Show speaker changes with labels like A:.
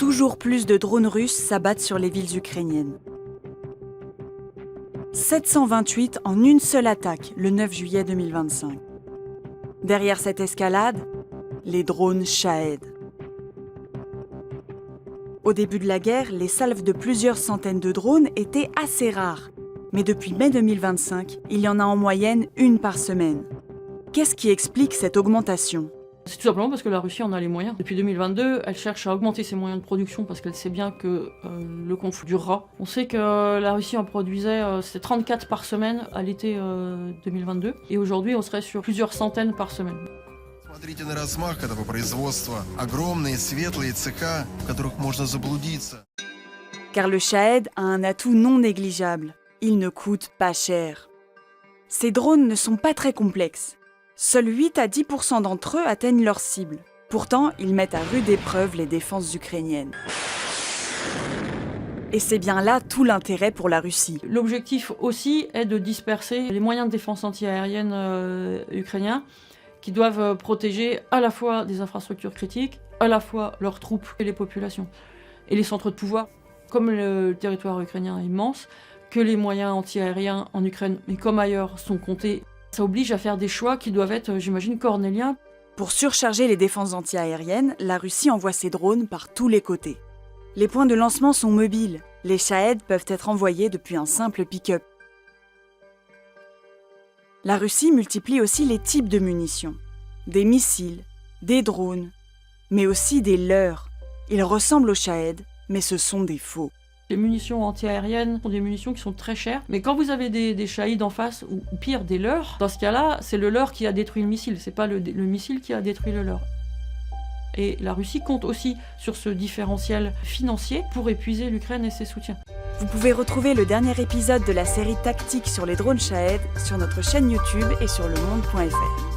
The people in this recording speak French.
A: toujours plus de drones russes s'abattent sur les villes ukrainiennes. 728 en une seule attaque, le 9 juillet 2025. Derrière cette escalade, les drones Shahed. Au début de la guerre, les salves de plusieurs centaines de drones étaient assez rares. Mais depuis mai 2025, il y en a en moyenne une par semaine. Qu'est-ce qui explique cette augmentation ?
B: C'est tout simplement parce que la Russie en a les moyens. Depuis 2022, elle cherche à augmenter ses moyens de production parce qu'elle sait bien que le conflit durera. On sait que la Russie en produisait 34 par semaine à l'été 2022. Et aujourd'hui, on serait sur plusieurs centaines par semaine.
C: Смотрите на размах этого производства. Огромные светлые цеха, в которых можно заблудиться.
A: Car le Shahed a un atout non négligeable. Il ne coûte pas cher. Ces drones ne sont pas très complexes. Seuls 8 à 10% d'entre eux atteignent leur cible. Pourtant, ils mettent à rude épreuve les défenses ukrainiennes. Et c'est bien là tout l'intérêt pour la Russie.
B: L'objectif aussi est de disperser les moyens de défense antiaérienne ukrainiens qui doivent protéger à la fois des infrastructures critiques, à la fois leurs troupes et les populations. Et les centres de pouvoir, comme le territoire ukrainien est immense, que les moyens antiaériens en Ukraine, mais comme ailleurs, sont comptés, ça oblige à faire des choix qui doivent être, j'imagine, cornéliens.
A: Pour surcharger les défenses antiaériennes, la Russie envoie ses drones par tous les côtés. Les points de lancement sont mobiles. Les Shahed peuvent être envoyés depuis un simple pick-up. La Russie multiplie aussi les types de munitions. Des missiles, des drones, mais aussi des leurres. Ils ressemblent aux Shahed, mais ce sont des faux.
B: Les munitions antiaériennes sont des munitions qui sont très chères, mais quand vous avez des Shahed en face, ou pire, des leurres, dans ce cas-là, c'est le leurre qui a détruit le missile, c'est pas le missile qui a détruit le leurre. Et la Russie compte aussi sur ce différentiel financier pour épuiser l'Ukraine et ses soutiens.
A: Vous pouvez retrouver le dernier épisode de la série Tactique sur les drones Shahed sur notre chaîne YouTube et sur lemonde.fr.